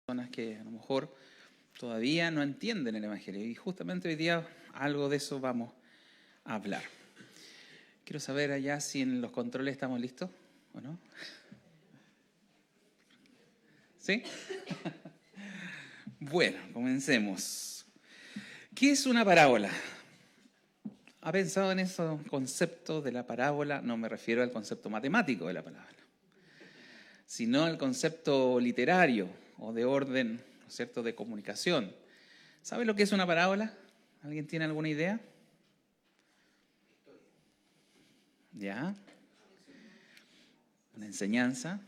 Personas que a lo mejor todavía no entienden el Evangelio. Y justamente hoy día algo de eso vamos a hablar. Quiero saber allá si en los controles estamos listos o no. ¿Sí? Bueno, comencemos. ¿Qué es una parábola? ¿Ha pensado en ese concepto de la parábola? No me refiero al concepto matemático de la palabra, sino al concepto literario o de orden, ¿no es cierto?, de comunicación. ¿Sabe lo que es una parábola? ¿Alguien tiene alguna idea? ¿Ya? ¿Una enseñanza?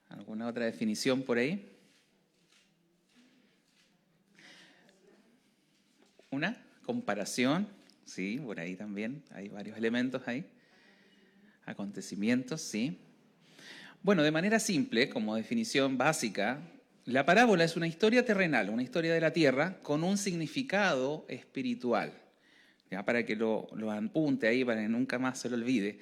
¿Alguna otra definición por ahí? ¿Una comparación? Sí, por ahí también hay varios elementos ahí. Acontecimientos, sí. Bueno, de manera simple, como definición básica, la parábola es una historia terrenal, una historia de la tierra con un significado espiritual. Ya, para que lo apunte ahí, para que nunca más se lo olvide.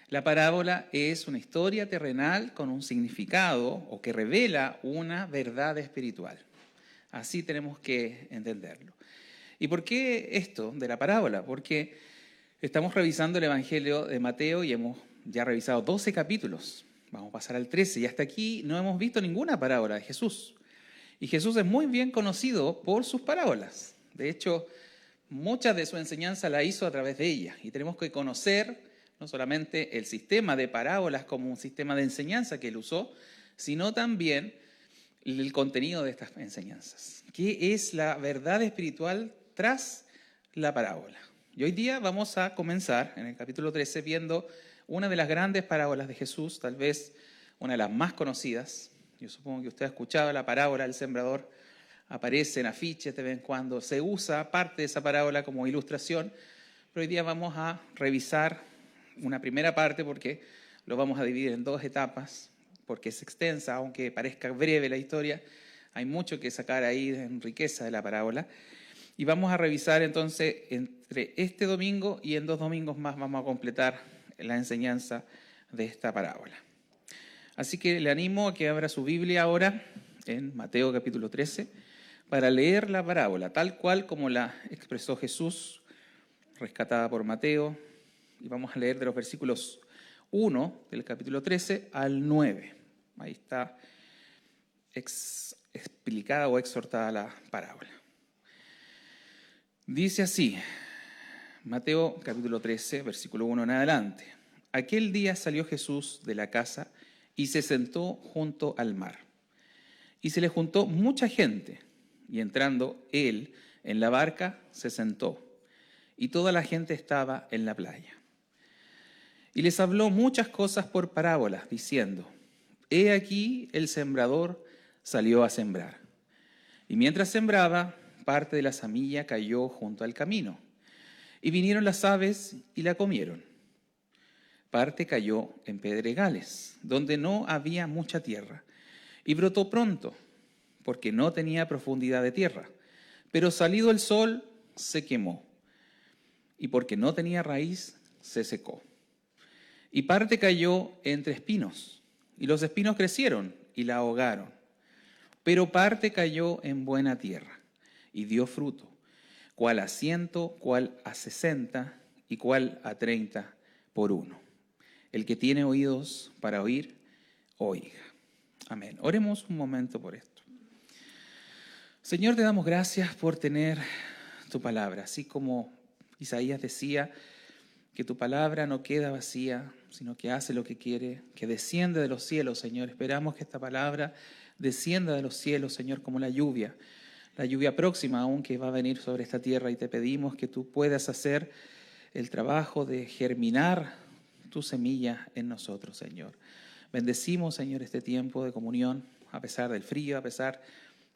La parábola es una historia terrenal con un significado o que revela una verdad espiritual. Así tenemos que entenderlo. ¿Y por qué esto de la parábola? Porque estamos revisando el Evangelio de Mateo y hemos ya revisado 12 capítulos. Vamos a pasar al 13 y hasta aquí no hemos visto ninguna parábola de Jesús. Y Jesús es muy bien conocido por sus parábolas. De hecho, mucha de su enseñanza la hizo a través de ella. Y tenemos que conocer no solamente el sistema de parábolas como un sistema de enseñanza que él usó, sino también el contenido de estas enseñanzas. ¿Qué es la verdad espiritual tras la parábola? Y hoy día vamos a comenzar en el capítulo 13 viendo una de las grandes parábolas de Jesús, tal vez una de las más conocidas. Yo supongo que usted ha escuchado la parábola del sembrador. Aparece en afiches de vez en cuando. Se usa parte de esa parábola como ilustración. Pero hoy día vamos a revisar una primera parte porque lo vamos a dividir en dos etapas, porque es extensa, aunque parezca breve la historia. Hay mucho que sacar ahí en riqueza de la parábola. Y vamos a revisar entonces entre este domingo y en 2 domingos más vamos a completar la enseñanza de esta parábola. Así que le animo a que abra su Biblia ahora en Mateo capítulo 13 para leer la parábola tal cual como la expresó Jesús, rescatada por Mateo. Y vamos a leer de los versículos 1 del capítulo 13 al 9. Ahí está explicada o exhortada la parábola. Dice así, Mateo capítulo 13, versículo 1 en adelante. Aquel día salió Jesús de la casa y se sentó junto al mar. Y se le juntó mucha gente, y entrando él en la barca se sentó, y toda la gente estaba en la playa. Y les habló muchas cosas por parábolas, diciendo, he aquí el sembrador salió a sembrar. Y mientras sembraba, parte de la semilla cayó junto al camino. Y vinieron las aves y la comieron. Parte cayó en pedregales, donde no había mucha tierra. Y brotó pronto, porque no tenía profundidad de tierra. Pero salido el sol, se quemó. Y porque no tenía raíz, se secó. Y parte cayó entre espinos, y los espinos crecieron y la ahogaron. Pero parte cayó en buena tierra, y dio fruto, cuál a 100, cuál a 60, y cuál a 30 por uno. El que tiene oídos para oír, oiga. Amén. Oremos un momento por esto. Señor, te damos gracias por tener tu palabra, así como Isaías decía, que tu palabra no queda vacía, sino que hace lo que quiere, que desciende de los cielos, Señor. Esperamos que esta palabra descienda de los cielos, Señor, como la lluvia próxima aún que va a venir sobre esta tierra, y te pedimos que tú puedas hacer el trabajo de germinar tu semilla en nosotros, Señor. Bendecimos, Señor, este tiempo de comunión, a pesar del frío, a pesar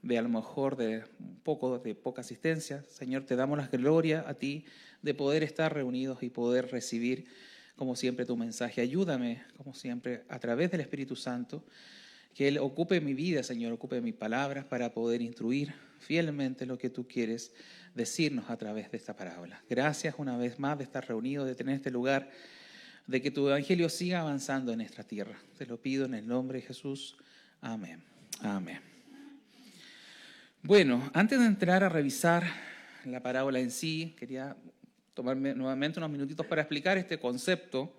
de a lo mejor de un poco de poca asistencia. Señor, te damos la gloria a ti de poder estar reunidos y poder recibir, como siempre, tu mensaje. Ayúdame, como siempre, a través del Espíritu Santo, que Él ocupe mi vida, Señor, ocupe mis palabras para poder instruir fielmente lo que tú quieres decirnos a través de esta parábola. Gracias una vez más de estar reunidos, de tener este lugar, de que tu evangelio siga avanzando en nuestra tierra. Te lo pido en el nombre de Jesús. Amén. Amén. Bueno, antes de entrar a revisar la parábola en sí, quería tomarme nuevamente unos minutitos para explicar este concepto,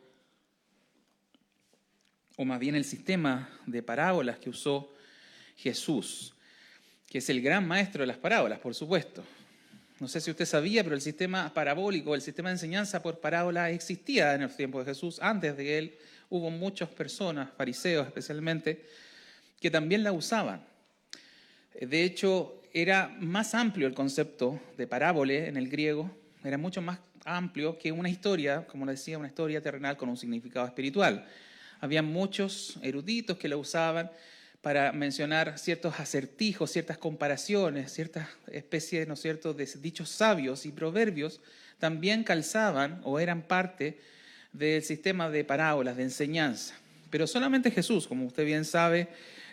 o más bien el sistema de parábolas que usó Jesús, que es el gran maestro de las parábolas, por supuesto. No sé si usted sabía, pero el sistema parabólico, el sistema de enseñanza por parábola existía en el tiempo de Jesús. Antes de él hubo muchas personas, fariseos especialmente, que también la usaban. De hecho, era más amplio el concepto de parábole en el griego, era mucho más amplio que una historia, como le decía, una historia terrenal con un significado espiritual. Había muchos eruditos que la usaban para mencionar ciertos acertijos, ciertas comparaciones, ciertas especies, ¿no es cierto?, de dichos sabios y proverbios, también calzaban o eran parte del sistema de parábolas, de enseñanza. Pero solamente Jesús, como usted bien sabe,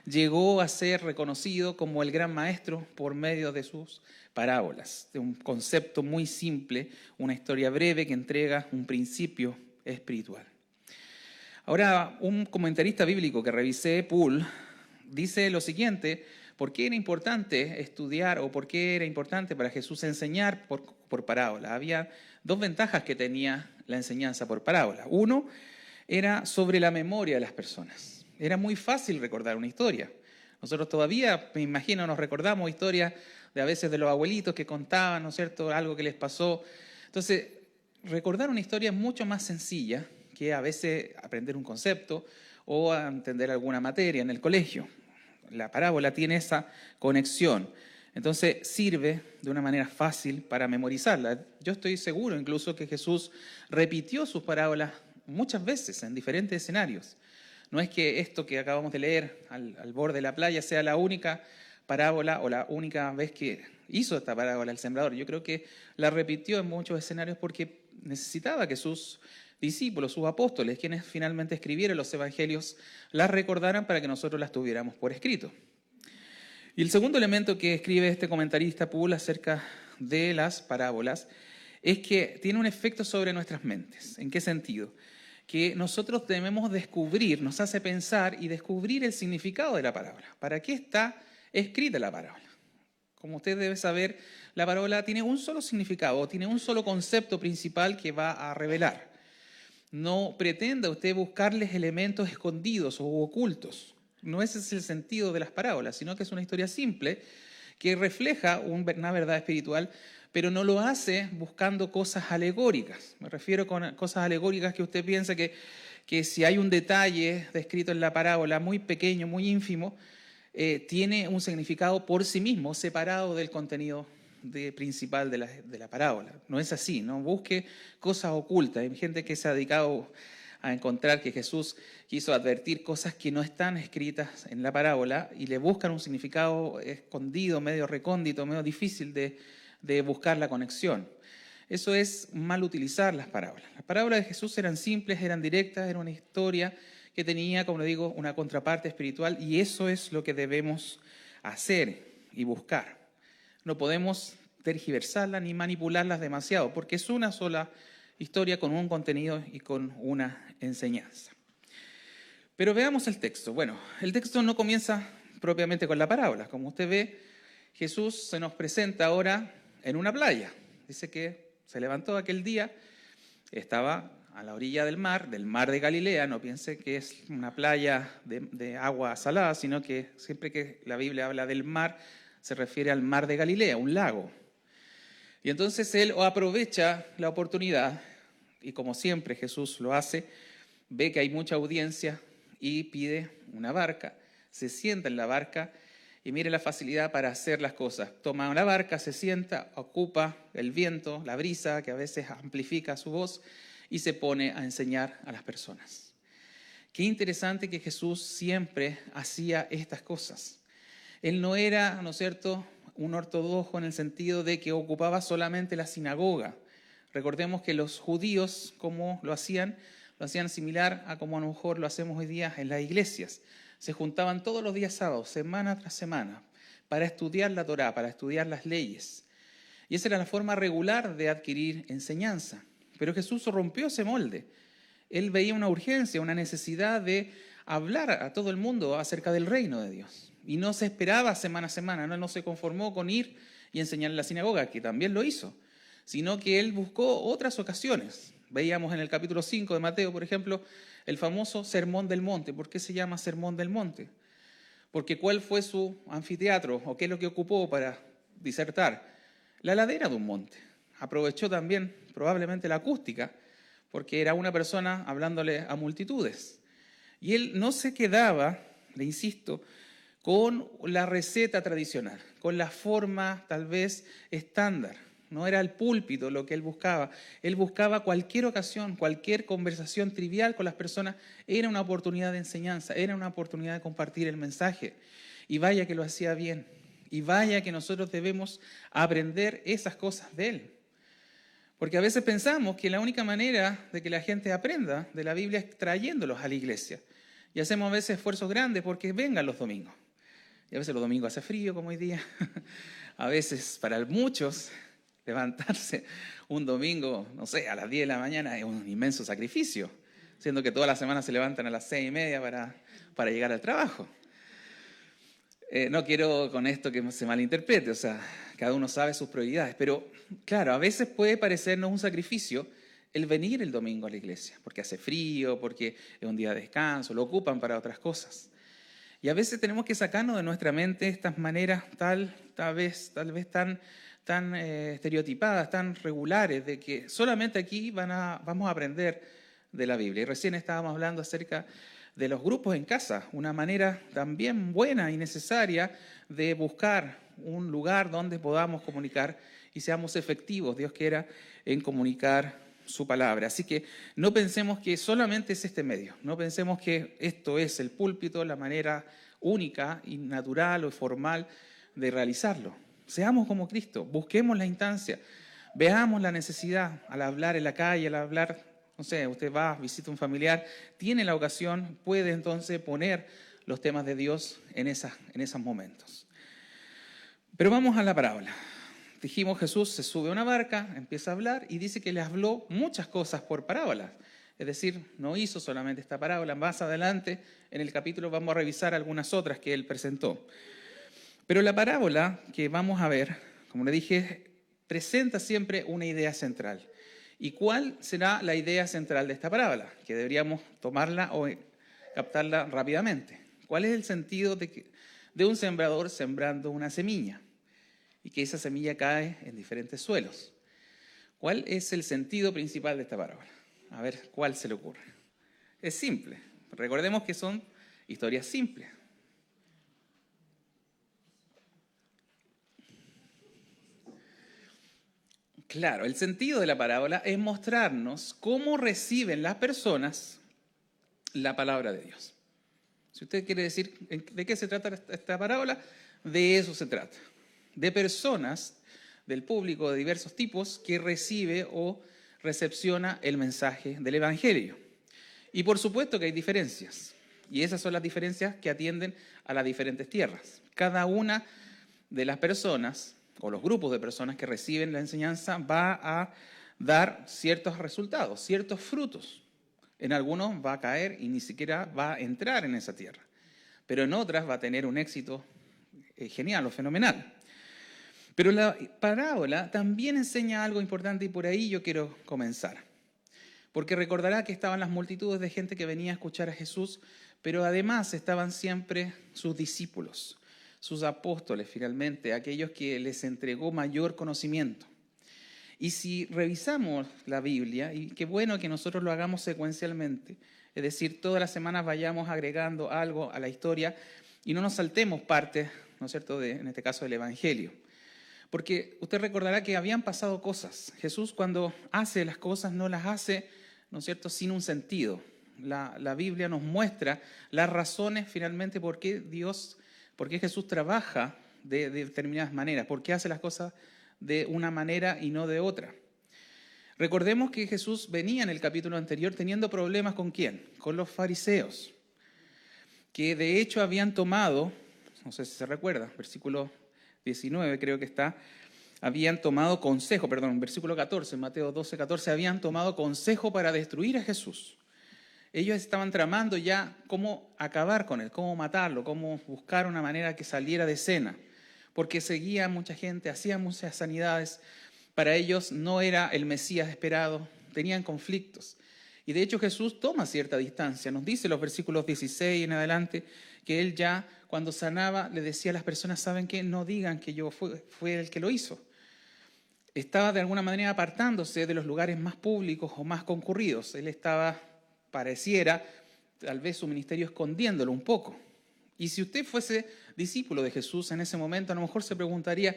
llegó a ser reconocido como el gran maestro por medio de sus parábolas, de un concepto muy simple, una historia breve que entrega un principio espiritual. Ahora, un comentarista bíblico que revisé, Poole, dice lo siguiente: ¿por qué era importante estudiar o por qué era importante para Jesús enseñar por parábola? Había dos ventajas que tenía la enseñanza por parábola. Uno era sobre la memoria de las personas. Era muy fácil recordar una historia. Nosotros todavía, me imagino, nos recordamos historias de a veces de los abuelitos que contaban, ¿no es cierto?, algo que les pasó. Entonces, recordar una historia es mucho más sencilla que a veces aprender un concepto o a entender alguna materia en el colegio. La parábola tiene esa conexión. Entonces sirve de una manera fácil para memorizarla. Yo estoy seguro incluso que Jesús repitió sus parábolas muchas veces en diferentes escenarios. No es que esto que acabamos de leer al borde de la playa sea la única parábola o la única vez que hizo esta parábola el sembrador. Yo creo que la repitió en muchos escenarios porque necesitaba que sus discípulos, sus apóstoles, quienes finalmente escribieron los evangelios, las recordaran para que nosotros las tuviéramos por escrito. Y el segundo elemento que escribe este comentarista Poole acerca de las parábolas es que tiene un efecto sobre nuestras mentes. ¿En qué sentido? Que nosotros debemos descubrir, nos hace pensar y descubrir el significado de la parábola. ¿Para qué está escrita la parábola? Como usted debe saber, la parábola tiene un solo significado, tiene un solo concepto principal que va a revelar. No pretenda usted buscarles elementos escondidos o ocultos. No ese es el sentido de las parábolas, sino que es una historia simple que refleja una verdad espiritual, pero no lo hace buscando cosas alegóricas. Me refiero con cosas alegóricas que usted piensa que si hay un detalle descrito en la parábola muy pequeño, muy ínfimo, tiene un significado por sí mismo, separado del contenido principal de la parábola. No es así, no busque cosas ocultas. Hay gente que se ha dedicado a encontrar que Jesús quiso advertir cosas que no están escritas en la parábola y le buscan un significado escondido, medio recóndito, medio difícil de buscar la conexión. Eso es mal utilizar las parábolas. Las parábolas de Jesús eran simples, eran directas, era una historia que tenía, como le digo, una contraparte espiritual, y eso es lo que debemos hacer y buscar. No podemos tergiversarlas ni manipularlas demasiado, porque es una sola historia con un contenido y con una enseñanza. Pero veamos el texto. Bueno, el texto no comienza propiamente con la parábola. Como usted ve, Jesús se nos presenta ahora en una playa. Dice que se levantó aquel día, estaba a la orilla del mar de Galilea. No piense que es una playa de agua salada, sino que siempre que la Biblia habla del mar, se refiere al mar de Galilea, un lago. Y entonces él aprovecha la oportunidad, y como siempre Jesús lo hace, ve que hay mucha audiencia y pide una barca, se sienta en la barca y mire la facilidad para hacer las cosas. Toma una barca, se sienta, ocupa el viento, la brisa, que a veces amplifica su voz, y se pone a enseñar a las personas. Qué interesante que Jesús siempre hacía estas cosas. Él no era, ¿no es cierto?, un ortodoxo en el sentido de que ocupaba solamente la sinagoga. Recordemos que los judíos, como lo hacían similar a como a lo mejor lo hacemos hoy día en las iglesias. Se juntaban todos los días sábados, semana tras semana, para estudiar la Torá, para estudiar las leyes. Y esa era la forma regular de adquirir enseñanza. Pero Jesús rompió ese molde. Él veía una urgencia, una necesidad de hablar a todo el mundo acerca del reino de Dios. Y no se esperaba semana a semana, no se conformó con ir y enseñar en la sinagoga, que también lo hizo, sino que él buscó otras ocasiones. Veíamos en el capítulo 5 de Mateo, por ejemplo, el famoso Sermón del Monte. ¿Por qué se llama Sermón del Monte? Porque ¿cuál fue su anfiteatro o qué es lo que ocupó para disertar? La ladera de un monte. Aprovechó también probablemente la acústica, porque era una persona hablándole a multitudes. Y él no se quedaba, le insisto, con la receta tradicional, con la forma tal vez estándar. No era el púlpito lo que él buscaba. Él buscaba cualquier ocasión, cualquier conversación trivial con las personas. Era una oportunidad de enseñanza, era una oportunidad de compartir el mensaje. Y vaya que lo hacía bien. Y vaya que nosotros debemos aprender esas cosas de él. Porque a veces pensamos que la única manera de que la gente aprenda de la Biblia es trayéndolos a la iglesia. Y hacemos a veces esfuerzos grandes porque vengan los domingos. Y a veces los domingos hace frío, como hoy día. A veces, para muchos, levantarse un domingo, no sé, a las 10 de la mañana es un inmenso sacrificio, siendo que todas las semanas se levantan a las 6:30 para llegar al trabajo. No quiero con esto que se malinterprete, o sea, cada uno sabe sus prioridades, pero claro, a veces puede parecernos un sacrificio el venir el domingo a la iglesia, porque hace frío, porque es un día de descanso, lo ocupan para otras cosas. Y a veces tenemos que sacarnos de nuestra mente estas maneras tal vez tan estereotipadas, tan regulares, de que solamente aquí vamos a aprender de la Biblia. Y recién estábamos hablando acerca de los grupos en casa, una manera también buena y necesaria de buscar un lugar donde podamos comunicar y seamos efectivos, Dios quiera, en comunicar su palabra. Así que no pensemos que solamente es este medio, no pensemos que esto es el púlpito, la manera única y natural o formal de realizarlo. Seamos como Cristo, busquemos la instancia, veamos la necesidad al hablar en la calle, al hablar, no sé, usted va, visita un familiar, tiene la ocasión, puede entonces poner los temas de Dios en esos momentos. Pero vamos a la parábola. Dijimos, Jesús se sube a una barca, empieza a hablar y dice que le habló muchas cosas por parábolas. Es decir, no hizo solamente esta parábola. Más adelante en el capítulo vamos a revisar algunas otras que él presentó. Pero la parábola que vamos a ver, como le dije, presenta siempre una idea central. ¿Y cuál será la idea central de esta parábola? Que deberíamos tomarla o captarla rápidamente. ¿Cuál es el sentido de un sembrador sembrando una semilla? Y que esa semilla cae en diferentes suelos. ¿Cuál es el sentido principal de esta parábola? A ver, ¿cuál se le ocurre? Es simple. Recordemos que son historias simples. Claro, el sentido de la parábola es mostrarnos cómo reciben las personas la palabra de Dios. Si usted quiere decir de qué se trata esta parábola, de eso se trata. De personas del público de diversos tipos que recibe o recepciona el mensaje del Evangelio. Y por supuesto que hay diferencias, y esas son las diferencias que atienden a las diferentes tierras. Cada una de las personas, o los grupos de personas que reciben la enseñanza, va a dar ciertos resultados, ciertos frutos. En algunos va a caer y ni siquiera va a entrar en esa tierra, pero en otras va a tener un éxito genial o fenomenal. Pero la parábola también enseña algo importante y por ahí yo quiero comenzar. Porque recordará que estaban las multitudes de gente que venía a escuchar a Jesús, pero además estaban siempre sus discípulos, sus apóstoles finalmente, aquellos que les entregó mayor conocimiento. Y si revisamos la Biblia, y qué bueno que nosotros lo hagamos secuencialmente, es decir, todas las semanas vayamos agregando algo a la historia y no nos saltemos parte, ¿no es cierto?, en este caso del Evangelio. Porque usted recordará que habían pasado cosas. Jesús cuando hace las cosas no las hace, ¿no es cierto?, sin un sentido. La Biblia nos muestra las razones finalmente por qué Jesús trabaja de determinadas maneras, por qué hace las cosas de una manera y no de otra. Recordemos que Jesús venía en el capítulo anterior teniendo problemas ¿con quién? Con los fariseos, que de hecho habían tomado, no sé si se recuerda, versículo 19 creo que está, habían tomado consejo, versículo 14, Mateo 12, 14, habían tomado consejo para destruir a Jesús. ellos estaban tramando ya cómo acabar con él, cómo matarlo, cómo buscar una manera que saliera de escena, porque seguía mucha gente, hacía muchas sanidades. Para ellos no era el Mesías esperado, tenían conflictos. Y de hecho Jesús toma cierta distancia. Nos dice en los versículos 16 en adelante que él ya cuando sanaba le decía a las personas, ¿saben qué? No digan que yo fue el que lo hizo. Estaba de alguna manera apartándose de los lugares más públicos o más concurridos. Él estaba, pareciera, tal vez su ministerio escondiéndolo un poco. Y si usted fuese discípulo de Jesús en ese momento, a lo mejor se preguntaría,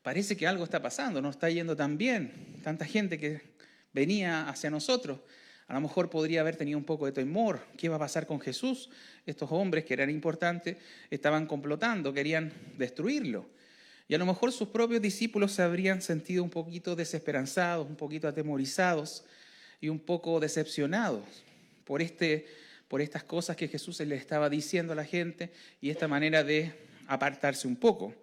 parece que algo está pasando, no está yendo tan bien. Tanta gente que venía hacia nosotros. A lo mejor podría haber tenido un poco de temor. ¿Qué va a pasar con Jesús? Estos hombres que eran importantes estaban complotando, querían destruirlo. Y a lo mejor sus propios discípulos se habrían sentido un poquito desesperanzados, un poquito atemorizados y un poco decepcionados por estas cosas que Jesús le estaba diciendo a la gente y esta manera de apartarse un poco.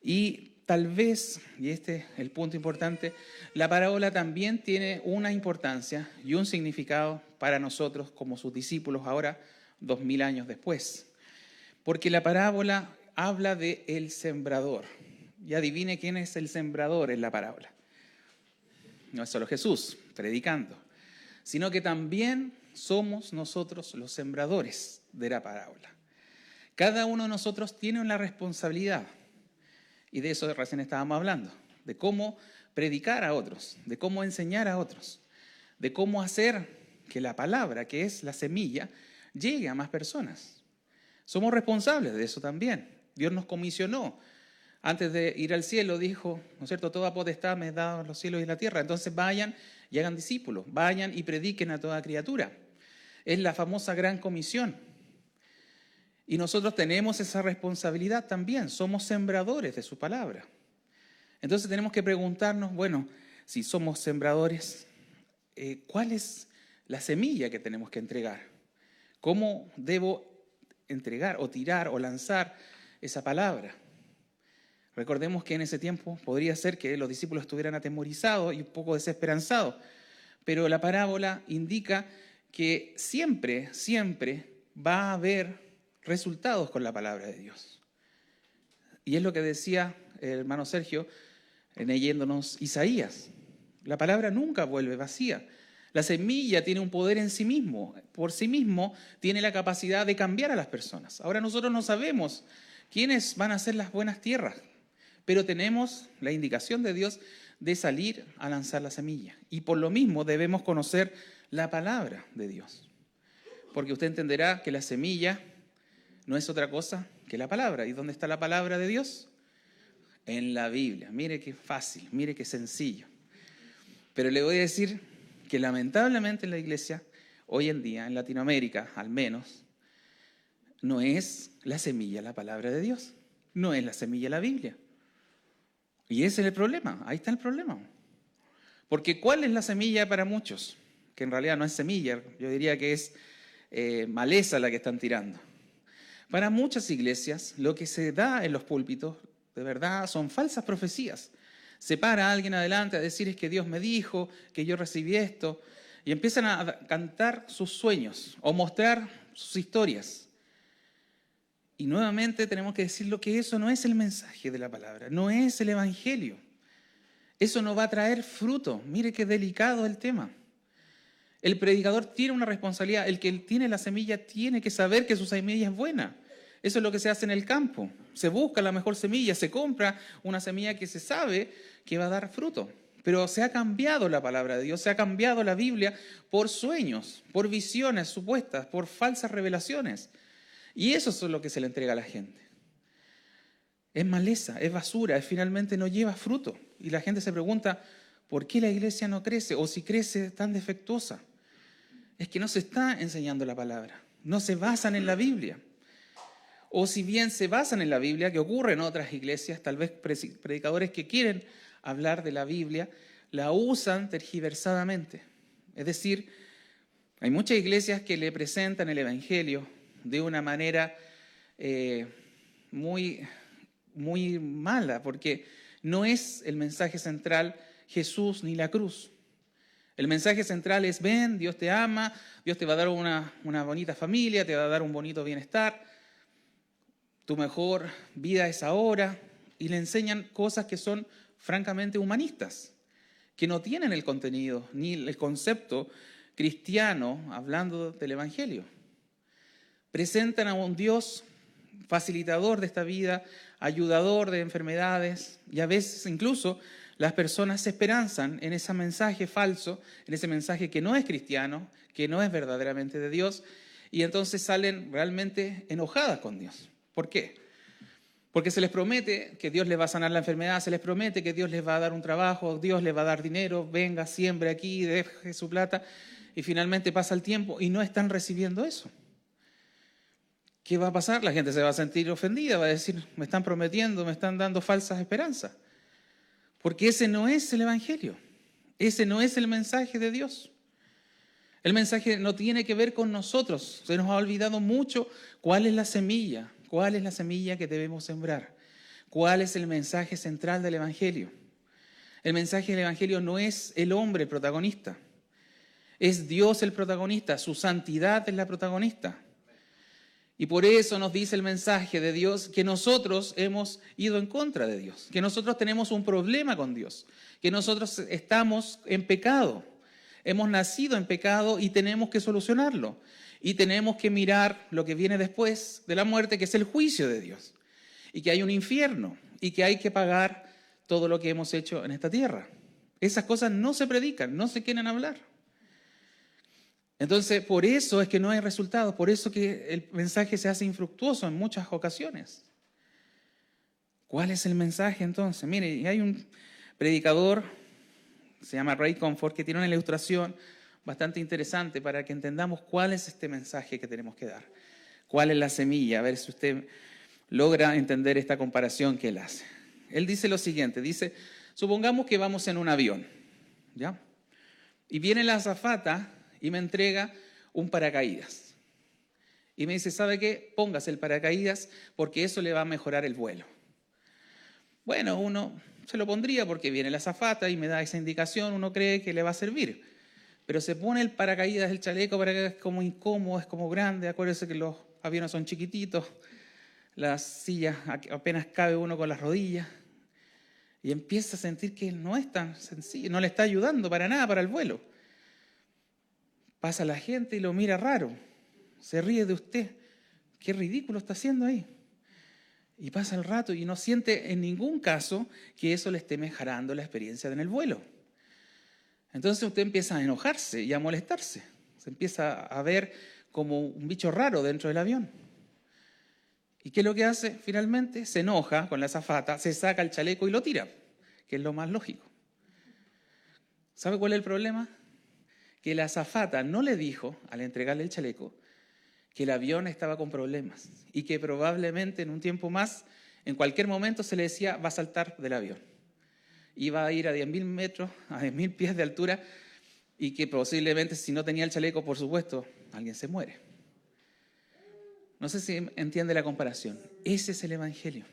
Y tal vez, y este es el punto importante, la parábola también tiene una importancia y un significado para nosotros como sus discípulos ahora, 2000 años después. Porque la parábola habla de el sembrador. Y adivine quién es el sembrador en la parábola. No es solo Jesús predicando, sino que también somos nosotros los sembradores de la parábola. Cada uno de nosotros tiene una responsabilidad. Y de eso recién estábamos hablando, de cómo predicar a otros, de cómo enseñar a otros, de cómo hacer que la palabra, que es la semilla, llegue a más personas. Somos responsables de eso también. Dios nos comisionó. Antes de ir al cielo dijo, ¿no es cierto?, toda potestad me he dado en los cielos y la tierra. Entonces vayan y hagan discípulos, vayan y prediquen a toda criatura. Es la famosa gran comisión. Y nosotros tenemos esa responsabilidad también, somos sembradores de su palabra. Entonces tenemos que preguntarnos, bueno, si somos sembradores, ¿cuál es la semilla que tenemos que entregar? ¿Cómo debo entregar o tirar o lanzar esa palabra? Recordemos que en ese tiempo podría ser que los discípulos estuvieran atemorizados y un poco desesperanzados, pero la parábola indica que siempre va a haber resultados con la palabra de Dios. Y es lo que decía el hermano Sergio leyéndonos Isaías. La palabra nunca vuelve vacía. La semilla tiene un poder en sí mismo. Por sí mismo tiene la capacidad de cambiar a las personas. Ahora nosotros no sabemos quiénes van a ser las buenas tierras, pero tenemos la indicación de Dios de salir a lanzar la semilla. Y por lo mismo debemos conocer la palabra de Dios. Porque usted entenderá que la semilla no es otra cosa que la palabra. ¿Y dónde está la palabra de Dios? En la Biblia. Mire qué fácil, mire qué sencillo. Pero le voy a decir que lamentablemente en la iglesia, hoy en día, en Latinoamérica al menos, no es la semilla la palabra de Dios. No es la semilla la Biblia. Y ese es el problema, ahí está el problema. Porque ¿cuál es la semilla para muchos? Que en realidad no es semilla, yo diría que es maleza la que están tirando. Para muchas iglesias, lo que se da en los púlpitos, de verdad, son falsas profecías. Se para alguien adelante a decir es que Dios me dijo, que yo recibí esto, y empiezan a cantar sus sueños o mostrar sus historias. Y nuevamente tenemos que decirlo que eso no es el mensaje de la palabra, no es el evangelio. Eso no va a traer fruto. Mire qué delicado el tema. El predicador tiene una responsabilidad. El que tiene la semilla tiene que saber que su semilla es buena. Eso es lo que se hace en el campo. Se busca la mejor semilla, se compra una semilla que se sabe que va a dar fruto. Pero se ha cambiado la palabra de Dios, se ha cambiado la Biblia por sueños, por visiones supuestas, por falsas revelaciones. Y eso es lo que se le entrega a la gente. Es maleza, es basura, finalmente no lleva fruto. Y la gente se pregunta, ¿por qué la iglesia no crece? O si crece tan defectuosa. Es que no se está enseñando la palabra, no se basan en la Biblia. O si bien se basan en la Biblia, que ocurre en otras iglesias, tal vez predicadores que quieren hablar de la Biblia, la usan tergiversadamente. Es decir, hay muchas iglesias que le presentan el Evangelio de una manera muy mala, porque no es el mensaje central Jesús ni la cruz. El mensaje central es: ven, Dios te ama, Dios te va a dar una bonita familia, te va a dar un bonito bienestar, tu mejor vida es ahora. Y le enseñan cosas que son francamente humanistas, que no tienen el contenido ni el concepto cristiano hablando del Evangelio. Presentan a un Dios facilitador de esta vida, ayudador de enfermedades, y a veces incluso las personas se esperanzan en ese mensaje falso, en ese mensaje que no es cristiano, que no es verdaderamente de Dios, y entonces salen realmente enojadas con Dios. ¿Por qué? Porque se les promete que Dios les va a sanar la enfermedad, se les promete que Dios les va a dar un trabajo, Dios les va a dar dinero, venga, siembre aquí, deje su plata, y finalmente pasa el tiempo y no están recibiendo eso. ¿Qué va a pasar? La gente se va a sentir ofendida, va a decir: me están prometiendo, me están dando falsas esperanzas. Porque ese no es el Evangelio, ese no es el mensaje de Dios. El mensaje no tiene que ver con nosotros. Se nos ha olvidado mucho cuál es la semilla que debemos sembrar, cuál es el mensaje central del Evangelio. El mensaje del Evangelio no es el hombre el protagonista, es Dios el protagonista, su santidad es la protagonista. Y por eso nos dice el mensaje de Dios que nosotros hemos ido en contra de Dios, que nosotros tenemos un problema con Dios, que nosotros estamos en pecado, hemos nacido en pecado y tenemos que solucionarlo. Y tenemos que mirar lo que viene después de la muerte, que es el juicio de Dios. Y que hay un infierno y que hay que pagar todo lo que hemos hecho en esta tierra. Esas cosas no se predican, no se quieren hablar. Entonces, por eso es que no hay resultados, por eso que el mensaje se hace infructuoso en muchas ocasiones. ¿Cuál es el mensaje entonces? Mire, hay un predicador, se llama Ray Comfort, que tiene una ilustración bastante interesante para que entendamos cuál es este mensaje que tenemos que dar. ¿Cuál es la semilla? A ver si usted logra entender esta comparación que él hace. Él dice lo siguiente, dice: supongamos que vamos en un avión, ¿ya? Y viene la azafata y me entrega un paracaídas. Y me dice: ¿sabe qué? Póngase el paracaídas porque eso le va a mejorar el vuelo. Bueno, uno se lo pondría porque viene la azafata y me da esa indicación, uno cree que le va a servir. Pero se pone el paracaídas, el chaleco paracaídas, es como incómodo, es como grande. Acuérdense que los aviones son chiquititos, las sillas apenas cabe uno con las rodillas. Y empieza a sentir que no es tan sencillo, no le está ayudando para nada para el vuelo. Pasa la gente y lo mira raro, se ríe de usted. Qué ridículo está haciendo ahí. Y pasa el rato y no siente en ningún caso que eso le esté mejorando la experiencia en el vuelo. Entonces usted empieza a enojarse y a molestarse. Se empieza a ver como un bicho raro dentro del avión. ¿Y qué es lo que hace finalmente? Se enoja con la azafata, se saca el chaleco y lo tira, que es lo más lógico. ¿Sabe cuál es el problema? Que la azafata no le dijo, al entregarle el chaleco, que el avión estaba con problemas y que probablemente en un tiempo más, en cualquier momento se le decía: va a saltar del avión. Iba a ir a 10.000 metros, a 10.000 pies de altura, y que posiblemente, si no tenía el chaleco, por supuesto, alguien se muere. No sé si entiende la comparación. Ese es el Evangelio.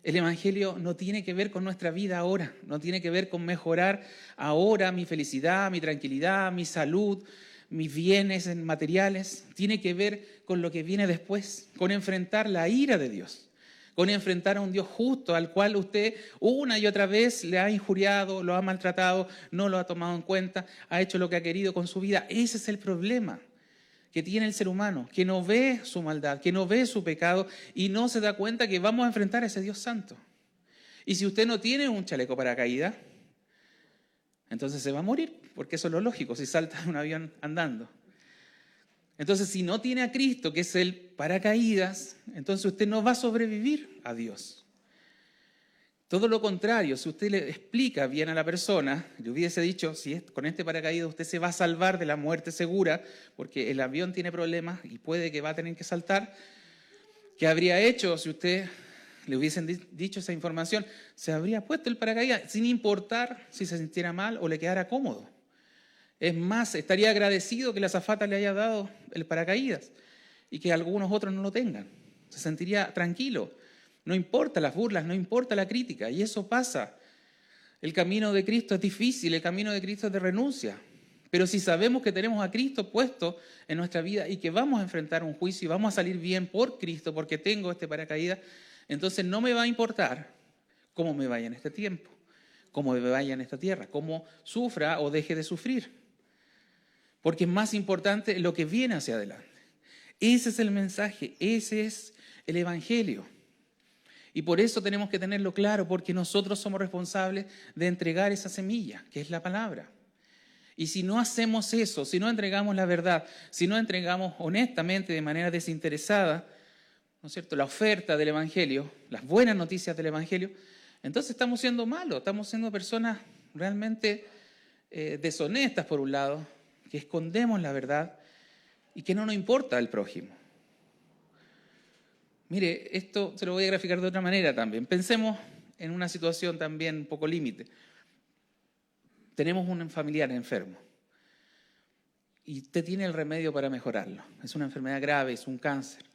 El Evangelio no tiene que ver con nuestra vida ahora, no tiene que ver con mejorar ahora mi felicidad, mi tranquilidad, mi salud, mis bienes materiales. Tiene que ver con lo que viene después, con enfrentar la ira de Dios, con enfrentar a un Dios justo al cual usted una y otra vez le ha injuriado, lo ha maltratado, no lo ha tomado en cuenta, ha hecho lo que ha querido con su vida. Ese es el problema que tiene el ser humano, que no ve su maldad, que no ve su pecado y no se da cuenta que vamos a enfrentar a ese Dios santo. Y si usted no tiene un chaleco paracaídas, entonces se va a morir, porque eso es lo lógico, si salta de un avión andando. Entonces, si no tiene a Cristo, que es el paracaídas, entonces usted no va a sobrevivir a Dios. Todo lo contrario, si usted le explica bien a la persona, le hubiese dicho: si es con este paracaídas usted se va a salvar de la muerte segura, porque el avión tiene problemas y puede que va a tener que saltar. ¿Qué habría hecho si usted le hubiesen dicho esa información? Se habría puesto el paracaídas sin importar si se sintiera mal o le quedara cómodo. Es más, estaría agradecido que la azafata le haya dado el paracaídas y que algunos otros no lo tengan. Se sentiría tranquilo. No importa las burlas, no importa la crítica, y eso pasa. El camino de Cristo es difícil, el camino de Cristo es de renuncia. Pero si sabemos que tenemos a Cristo puesto en nuestra vida y que vamos a enfrentar un juicio y vamos a salir bien por Cristo porque tengo este paracaídas, entonces no me va a importar cómo me vaya en este tiempo, cómo me vaya en esta tierra, cómo sufra o deje de sufrir. Porque es más importante lo que viene hacia adelante. Ese es el mensaje, ese es el Evangelio. Y por eso tenemos que tenerlo claro, porque nosotros somos responsables de entregar esa semilla, que es la palabra. Y si no hacemos eso, si no entregamos la verdad, si no entregamos honestamente, de manera desinteresada, ¿no es cierto?, la oferta del Evangelio, las buenas noticias del Evangelio, entonces estamos siendo malos, estamos siendo personas realmente deshonestas por un lado, que escondemos la verdad y que no nos importa el prójimo. Mire, esto se lo voy a graficar de otra manera también. Pensemos en una situación también un poco límite. Tenemos un familiar enfermo y usted tiene el remedio para mejorarlo. Es una enfermedad grave, es un cáncer.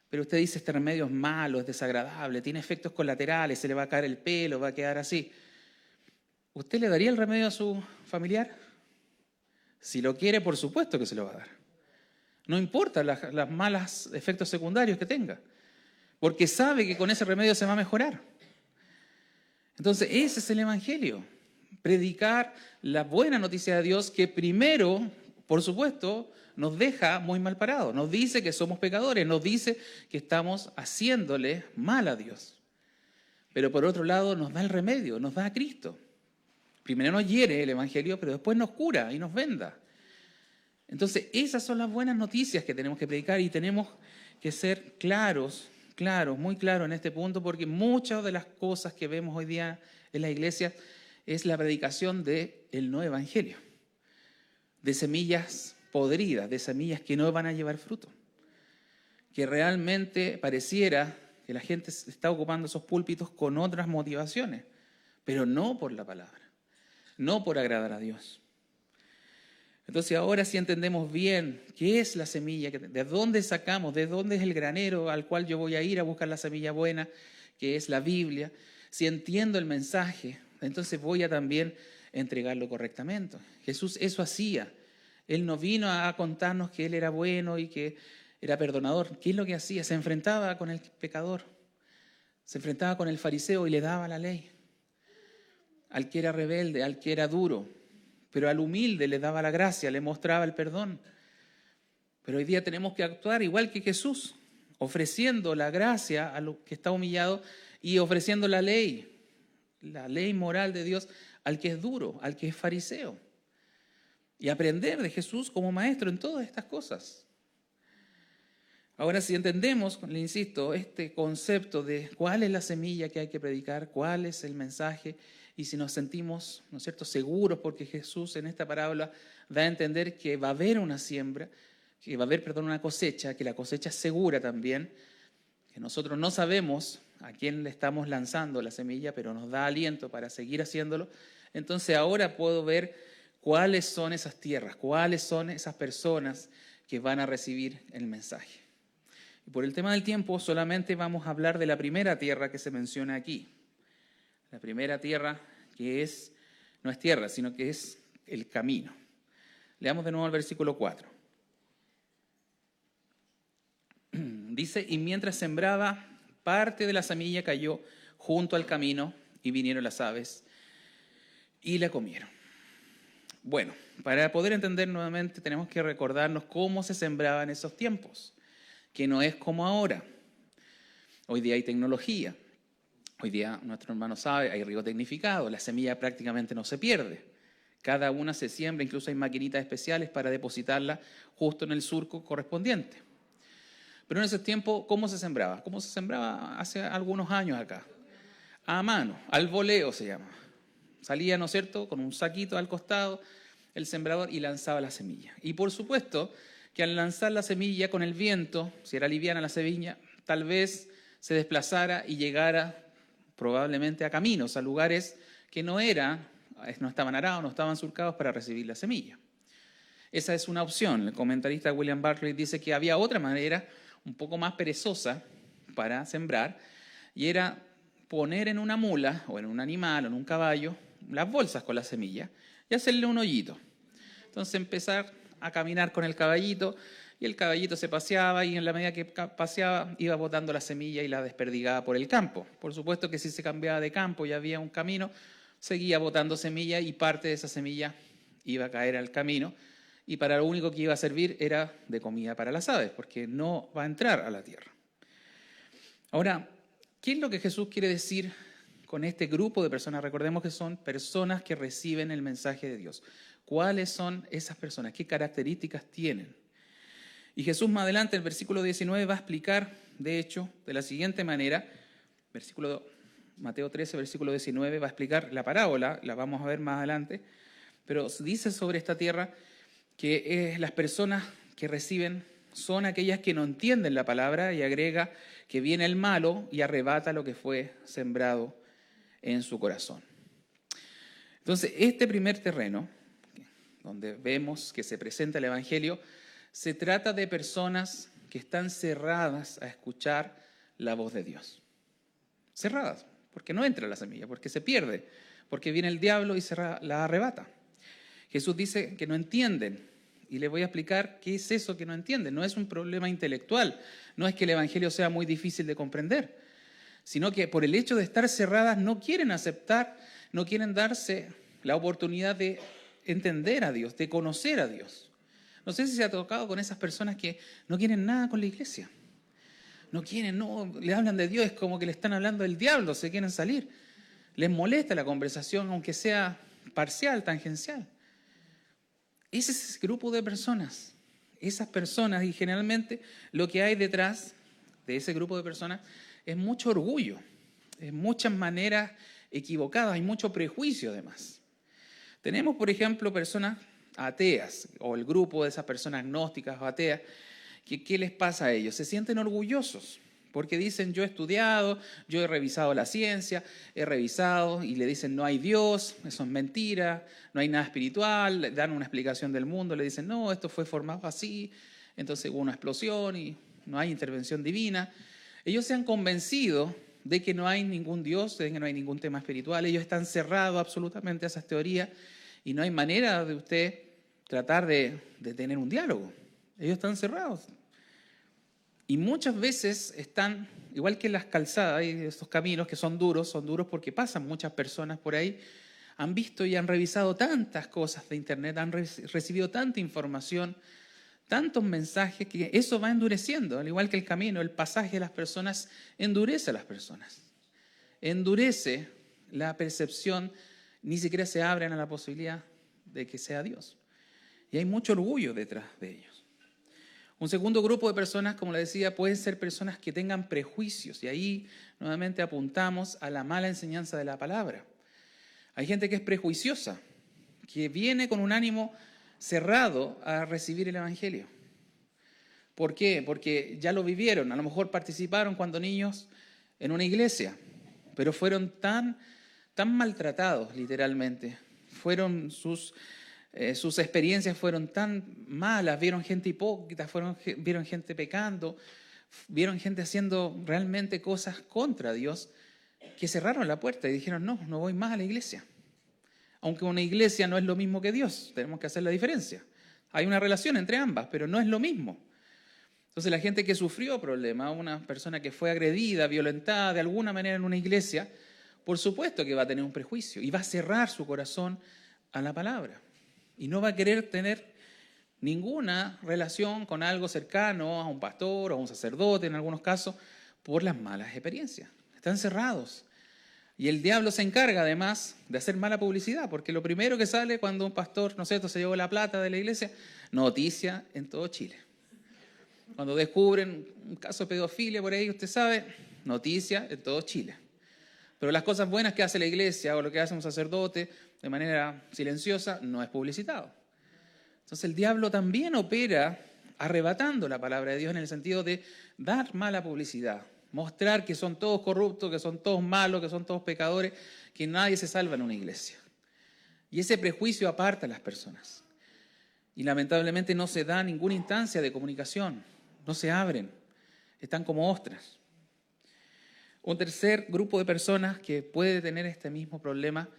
Pero usted dice, este remedio es malo, es desagradable, tiene efectos colaterales, se le va a caer el pelo, va a quedar así. ¿Usted le daría el remedio a su familiar? Si lo quiere, por supuesto que se lo va a dar. No importa los malos efectos secundarios que tenga, porque sabe que con ese remedio se va a mejorar. Entonces, ese es el Evangelio. Predicar la buena noticia de Dios que primero, por supuesto, nos deja muy mal parados. Nos dice que somos pecadores, nos dice que estamos haciéndole mal a Dios. Pero por otro lado nos da el remedio, nos da a Cristo. Primero nos hiere el Evangelio, pero después nos cura y nos venda. Entonces, esas son las buenas noticias que tenemos que predicar y tenemos que ser claros, muy claros en este punto, porque muchas de las cosas que vemos hoy día en la iglesia es la predicación del no evangelio, de semillas podridas, de semillas que no van a llevar fruto, que realmente pareciera que la gente está ocupando esos púlpitos con otras motivaciones, pero no por la palabra, no por agradar a Dios. Entonces ahora sí entendemos bien qué es la semilla, de dónde sacamos, de dónde es el granero al cual yo voy a ir a buscar la semilla buena, que es la Biblia. Si entiendo el mensaje, entonces voy a también entregarlo correctamente. Jesús eso hacía. Él no vino a contarnos que Él era bueno y que era perdonador. ¿Qué es lo que hacía? Se enfrentaba con el pecador, se enfrentaba con el fariseo y le daba la ley. Al que era rebelde, al que era duro, pero al humilde le daba la gracia, le mostraba el perdón. Pero hoy día tenemos que actuar igual que Jesús, ofreciendo la gracia a lo que está humillado y ofreciendo la ley moral de Dios al que es duro, al que es fariseo. Y aprender de Jesús como maestro en todas estas cosas. Ahora, si entendemos, le insisto, este concepto de cuál es la semilla que hay que predicar, cuál es el mensaje, y si nos sentimos, ¿no es cierto?, seguros, porque Jesús en esta parábola da a entender que va a haber una siembra, que va a haber, una cosecha, que la cosecha es segura también, que nosotros no sabemos a quién le estamos lanzando la semilla, pero nos da aliento para seguir haciéndolo. Entonces ahora puedo ver cuáles son esas tierras, cuáles son esas personas que van a recibir el mensaje. Y por el tema del tiempo solamente vamos a hablar de la primera tierra que se menciona aquí. La primera tierra que no es tierra, sino que es el camino. Leamos de nuevo el versículo 4. Dice, y mientras sembraba, parte de la semilla cayó junto al camino y vinieron las aves y la comieron. Bueno, para poder entender nuevamente tenemos que recordarnos cómo se sembraba en esos tiempos, que no es como ahora. Hoy día hay tecnología. Hoy día nuestro hermano sabe, hay riego tecnificado, la semilla prácticamente no se pierde. Cada una se siembra, incluso hay maquinitas especiales para depositarla justo en el surco correspondiente. Pero en ese tiempo, ¿cómo se sembraba? ¿Cómo se sembraba hace algunos años acá? A mano, al voleo se llama. Salía, ¿no es cierto?, con un saquito al costado el sembrador y lanzaba la semilla. Y por supuesto que al lanzar la semilla con el viento, si era liviana la semilla, tal vez se desplazara y llegara probablemente a caminos, a lugares que no estaban arados, no estaban surcados para recibir la semilla. Esa es una opción. El comentarista William Barclay dice que había otra manera, un poco más perezosa para sembrar, y era poner en una mula o en un animal o en un caballo las bolsas con la semilla y hacerle un hoyito. Entonces empezar a caminar con el caballito y el caballito se paseaba y en la medida que paseaba iba botando la semilla y la desperdigaba por el campo. Por supuesto que si se cambiaba de campo y había un camino, seguía botando semilla y parte de esa semilla iba a caer al camino y para lo único que iba a servir era de comida para las aves, porque no va a entrar a la tierra. Ahora, ¿qué es lo que Jesús quiere decir con este grupo de personas? Recordemos que son personas que reciben el mensaje de Dios. ¿Cuáles son esas personas? ¿Qué características tienen? Y Jesús más adelante, en el versículo 19, va a explicar, de hecho, de la siguiente manera, Mateo 13, versículo 19, va a explicar la parábola, la vamos a ver más adelante, pero dice sobre esta tierra que las personas que reciben son aquellas que no entienden la palabra y agrega que viene el malo y arrebata lo que fue sembrado en su corazón. Entonces, este primer terreno, donde vemos que se presenta el Evangelio, se trata de personas que están cerradas a escuchar la voz de Dios. Cerradas, porque no entra la semilla, porque se pierde, porque viene el diablo y la arrebata. Jesús dice que no entienden. Y les voy a explicar qué es eso que no entienden. No es un problema intelectual, no es que el Evangelio sea muy difícil de comprender, sino que por el hecho de estar cerradas no quieren aceptar, no quieren darse la oportunidad de entender a Dios, de conocer a Dios. No sé si se ha tocado con esas personas que no quieren nada con la iglesia. No quieren, no, le hablan de Dios, es como que le están hablando del diablo, se quieren salir. Les molesta la conversación, aunque sea parcial, tangencial. Ese es ese grupo de personas, esas personas, y generalmente lo que hay detrás de ese grupo de personas es mucho orgullo, es muchas maneras equivocadas, hay mucho prejuicio además. Tenemos, por ejemplo, personas ateas, o el grupo de esas personas agnósticas o ateas, ¿qué les pasa a ellos? Se sienten orgullosos. Porque dicen, yo he estudiado, yo he revisado la ciencia, he revisado, y le dicen, no hay Dios, eso es mentira, no hay nada espiritual, le dan una explicación del mundo, le dicen, no, esto fue formado así, entonces hubo una explosión y no hay intervención divina. Ellos se han convencido de que no hay ningún Dios, de que no hay ningún tema espiritual, ellos están cerrados absolutamente a esas teorías y no hay manera de usted tratar de tener un diálogo. Ellos están cerrados. Y muchas veces están, igual que en las calzadas, hay estos caminos que son duros porque pasan muchas personas por ahí, han visto y han revisado tantas cosas de internet, han recibido tanta información, tantos mensajes, que eso va endureciendo, al igual que el camino, el pasaje de las personas endurece a las personas. Endurece la percepción, ni siquiera se abren a la posibilidad de que sea Dios. Y hay mucho orgullo detrás de ellos. Un segundo grupo de personas, como les decía, pueden ser personas que tengan prejuicios. Y ahí nuevamente apuntamos a la mala enseñanza de la palabra. Hay gente que es prejuiciosa, que viene con un ánimo cerrado a recibir el Evangelio. ¿Por qué? Porque ya lo vivieron. A lo mejor participaron cuando niños en una iglesia, pero fueron tan maltratados literalmente. Sus experiencias fueron tan malas, vieron gente hipócrita, vieron gente pecando, vieron gente haciendo realmente cosas contra Dios, que cerraron la puerta y dijeron, no voy más a la iglesia. Aunque una iglesia no es lo mismo que Dios, tenemos que hacer la diferencia. Hay una relación entre ambas, pero no es lo mismo. Entonces la gente que sufrió problemas, una persona que fue agredida, violentada de alguna manera en una iglesia, por supuesto que va a tener un prejuicio y va a cerrar su corazón a la palabra. Y no va a querer tener ninguna relación con algo cercano a un pastor o a un sacerdote en algunos casos por las malas experiencias. Están cerrados. Y el diablo se encarga además de hacer mala publicidad, porque lo primero que sale cuando un pastor, no sé, se llevó la plata de la iglesia, noticia en todo Chile. Cuando descubren un caso de pedofilia por ahí, usted sabe, noticia en todo Chile. Pero las cosas buenas que hace la iglesia o lo que hace un sacerdote de manera silenciosa no es publicitado. Entonces el diablo también opera arrebatando la palabra de Dios en el sentido de dar mala publicidad, mostrar que son todos corruptos, que son todos malos, que son todos pecadores, que nadie se salva en una iglesia. Y ese prejuicio aparta a las personas. Y lamentablemente no se da ninguna instancia de comunicación, no se abren, están como ostras. Un tercer grupo de personas que puede tener este mismo problema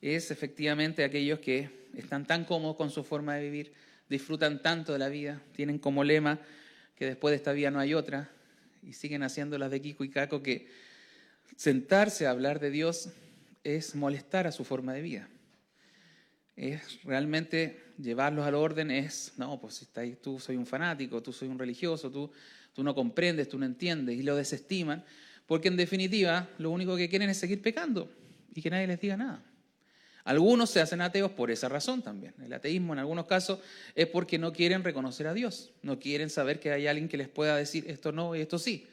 es efectivamente aquellos que están tan cómodos con su forma de vivir, disfrutan tanto de la vida, tienen como lema que después de esta vida no hay otra y siguen haciendo las de Kiko y Caco, que sentarse a hablar de Dios es molestar a su forma de vida. Es realmente llevarlos al orden, no, pues si está ahí, tú soy un fanático, tú soy un religioso, tú no comprendes, tú no entiendes, y lo desestiman, porque en definitiva lo único que quieren es seguir pecando y que nadie les diga nada. Algunos se hacen ateos por esa razón también. El ateísmo en algunos casos es porque no quieren reconocer a Dios, no quieren saber que hay alguien que les pueda decir esto no y esto sí.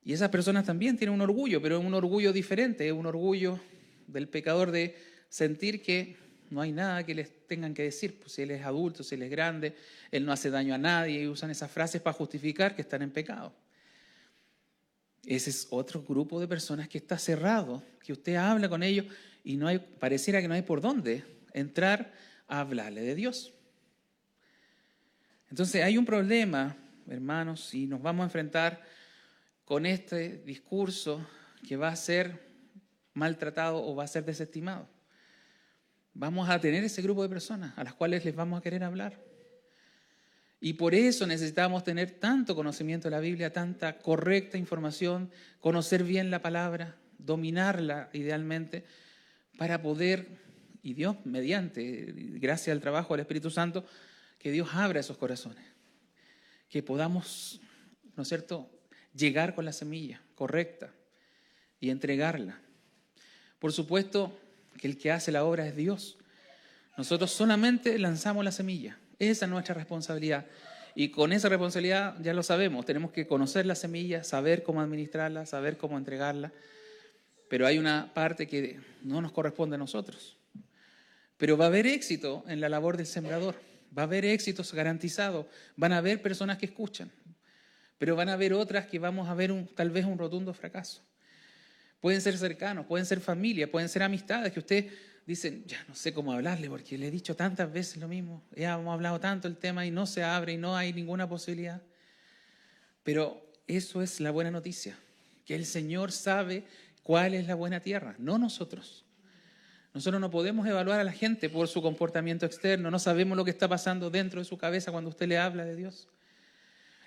Y esas personas también tienen un orgullo, pero es un orgullo diferente, es un orgullo del pecador de sentir que no hay nada que les tengan que decir, pues si él es adulto, si él es grande, él no hace daño a nadie, y usan esas frases para justificar que están en pecado. Ese es otro grupo de personas que está cerrado, que usted habla con ellos y pareciera que no hay por dónde entrar a hablarle de Dios. Entonces hay un problema, hermanos, y nos vamos a enfrentar con este discurso que va a ser maltratado o va a ser desestimado. Vamos a tener ese grupo de personas a las cuales les vamos a querer hablar. Y por eso necesitamos tener tanto conocimiento de la Biblia, tanta correcta información, conocer bien la palabra, dominarla idealmente, para poder, y Dios mediante, gracias al trabajo del Espíritu Santo, que Dios abra esos corazones, que podamos, ¿no es cierto?, llegar con la semilla correcta y entregarla. Por supuesto que el que hace la obra es Dios. Nosotros solamente lanzamos la semilla. Esa es nuestra responsabilidad. Y con esa responsabilidad ya lo sabemos. Tenemos que conocer la semilla, saber cómo administrarla, saber cómo entregarla. Pero hay una parte que no nos corresponde a nosotros. Pero va a haber éxito en la labor del sembrador. Va a haber éxitos garantizados. Van a haber personas que escuchan. Pero van a haber otras que vamos a ver tal vez un rotundo fracaso. Pueden ser cercanos, pueden ser familia, pueden ser amistades que usted dicen, ya no sé cómo hablarle porque le he dicho tantas veces lo mismo, ya hemos hablado tanto el tema y no se abre y no hay ninguna posibilidad. Pero eso es la buena noticia, que el Señor sabe cuál es la buena tierra, no nosotros. Nosotros no podemos evaluar a la gente por su comportamiento externo, no sabemos lo que está pasando dentro de su cabeza cuando usted le habla de Dios.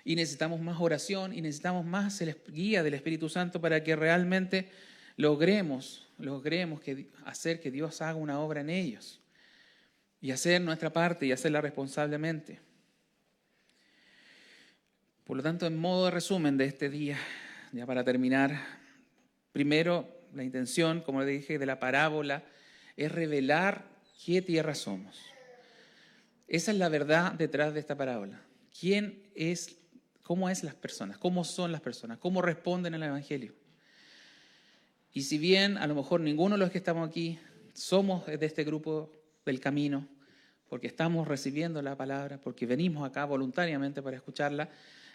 Y necesitamos más oración y necesitamos más guía del Espíritu Santo para que realmente logremos hacer que Dios haga una obra en ellos y hacer nuestra parte y hacerla responsablemente. Por lo tanto, en modo de resumen de este día, ya para terminar, primero, la intención, como le dije, de la parábola es revelar qué tierra somos. Esa es la verdad detrás de esta parábola. ¿Cómo es las personas? ¿Cómo son las personas? ¿Cómo responden al Evangelio? Y si bien a lo mejor ninguno de los que estamos aquí somos de este grupo del camino, porque estamos recibiendo la palabra, porque venimos acá voluntariamente para escucharla,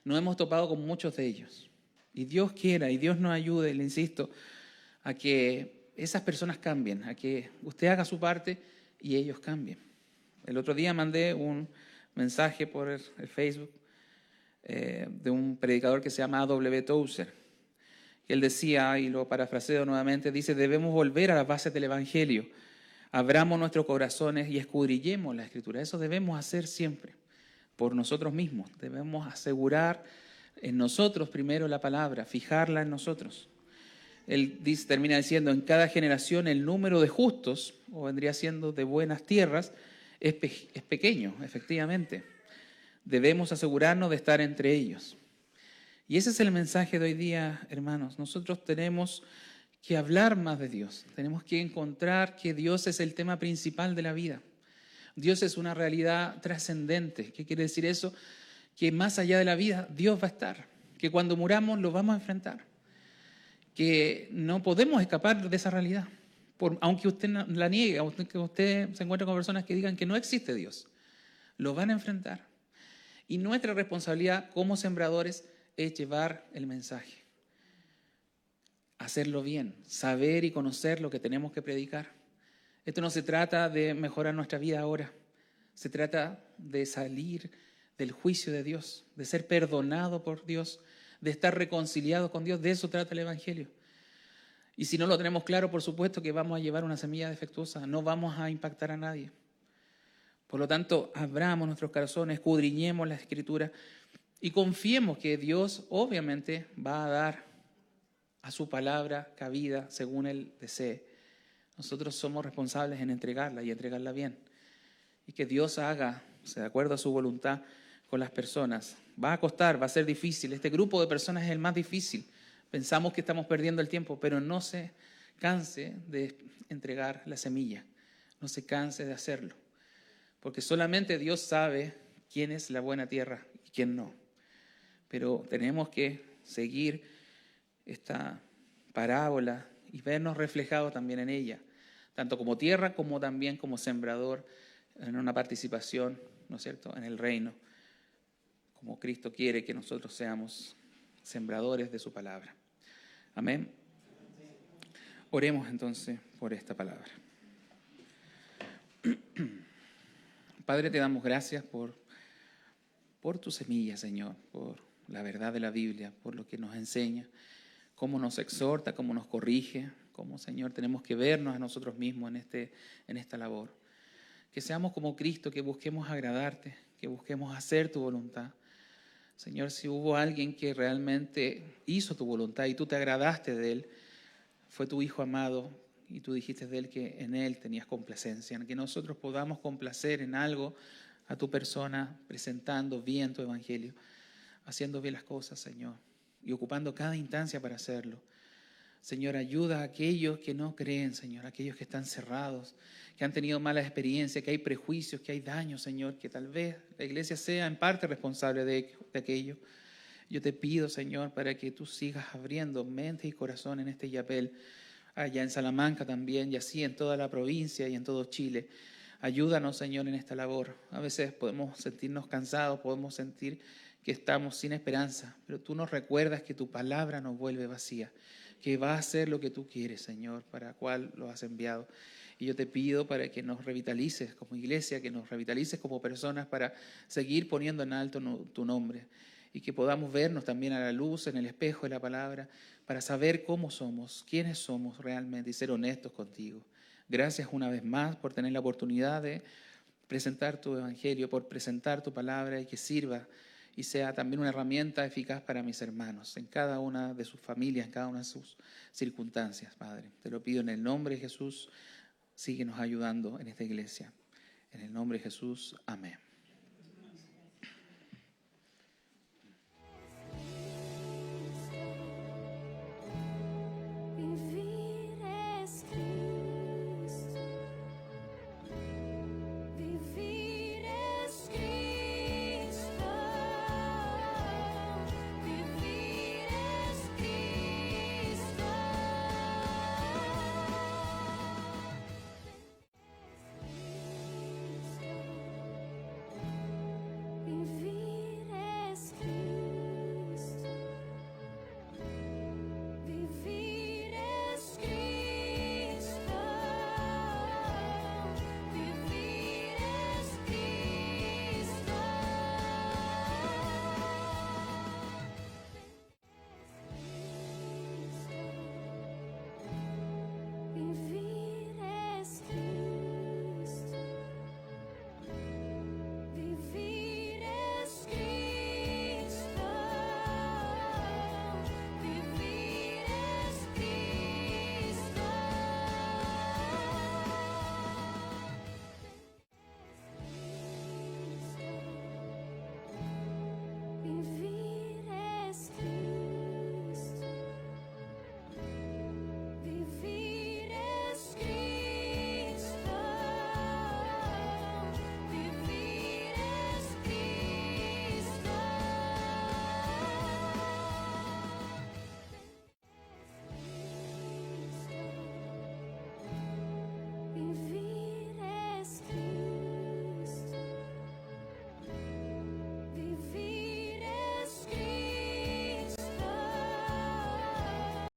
nos hemos topado con muchos de ellos. Y Dios quiera y Dios nos ayude, le insisto, a que esas personas cambien, a que usted haga su parte y ellos cambien. El otro día mandé un mensaje por el Facebook de un predicador que se llama A.W. Tozer. Él decía, y lo parafraseo nuevamente, dice, debemos volver a las bases del Evangelio, abramos nuestros corazones y escudriñemos la Escritura. Eso debemos hacer siempre, por nosotros mismos. Debemos asegurar en nosotros primero la palabra, fijarla en nosotros. Él termina diciendo, en cada generación el número de justos, o vendría siendo de buenas tierras, es pequeño, efectivamente. Debemos asegurarnos de estar entre ellos. Y ese es el mensaje de hoy día, hermanos. Nosotros tenemos que hablar más de Dios. Tenemos que encontrar que Dios es el tema principal de la vida. Dios es una realidad trascendente. ¿Qué quiere decir eso? Que más allá de la vida, Dios va a estar. Que cuando muramos lo vamos a enfrentar. Que no podemos escapar de esa realidad. Aunque usted la niegue, aunque usted se encuentre con personas que digan que no existe Dios. Lo van a enfrentar. Y nuestra responsabilidad como sembradores es llevar el mensaje. Hacerlo bien, saber y conocer lo que tenemos que predicar. Esto no se trata de mejorar nuestra vida ahora. Se trata de salir del juicio de Dios, de ser perdonado por Dios, de estar reconciliados con Dios. De eso trata el Evangelio. Y si no lo tenemos claro, por supuesto que vamos a llevar una semilla defectuosa, no vamos a impactar a nadie. Por lo tanto, abramos nuestros corazones, escudriñemos la Escritura y confiemos que Dios obviamente va a dar a su palabra cabida según Él desee. Nosotros somos responsables en entregarla y entregarla bien. Y que Dios haga, de acuerdo a su voluntad, con las personas. Va a costar, va a ser difícil. Este grupo de personas es el más difícil. Pensamos que estamos perdiendo el tiempo, pero no se canse de entregar la semilla. No se canse de hacerlo. Porque solamente Dios sabe quién es la buena tierra y quién no. Pero tenemos que seguir esta parábola y vernos reflejados también en ella, tanto como tierra como también como sembrador en una participación, ¿no es cierto?, en el reino, como Cristo quiere que nosotros seamos sembradores de su palabra. Amén. Oremos entonces por esta palabra. Padre, te damos gracias por tu semilla, Señor, por la verdad de la Biblia, por lo que nos enseña, cómo nos exhorta, cómo nos corrige, cómo, Señor, tenemos que vernos a nosotros mismos en esta labor. Que seamos como Cristo, que busquemos agradarte, que busquemos hacer tu voluntad. Señor, si hubo alguien que realmente hizo tu voluntad y tú te agradaste de él, fue tu Hijo amado y tú dijiste de él que en él tenías complacencia, en que nosotros podamos complacer en algo a tu persona, presentando bien tu evangelio, haciendo bien las cosas, Señor, y ocupando cada instancia para hacerlo. Señor, ayuda a aquellos que no creen, Señor, a aquellos que están cerrados, que han tenido malas experiencias, que hay prejuicios, que hay daños, Señor, que tal vez la iglesia sea en parte responsable de aquello. Yo te pido, Señor, para que tú sigas abriendo mente y corazón en este yapel, allá en Salamanca también, y así en toda la provincia y en todo Chile. Ayúdanos, Señor, en esta labor. A veces podemos sentirnos cansados, podemos sentir que estamos sin esperanza, pero tú nos recuerdas que tu palabra nos vuelve vacía, que va a hacer lo que tú quieres, Señor, para cual lo has enviado. Y yo te pido para que nos revitalices como iglesia, que nos revitalices como personas para seguir poniendo en alto tu nombre y que podamos vernos también a la luz, en el espejo de la palabra, para saber cómo somos, quiénes somos realmente y ser honestos contigo. Gracias una vez más por tener la oportunidad de presentar tu evangelio, por presentar tu palabra y que sirva y sea también una herramienta eficaz para mis hermanos, en cada una de sus familias, en cada una de sus circunstancias, Padre. Te lo pido en el nombre de Jesús, síguenos ayudando en esta iglesia. En el nombre de Jesús, amén.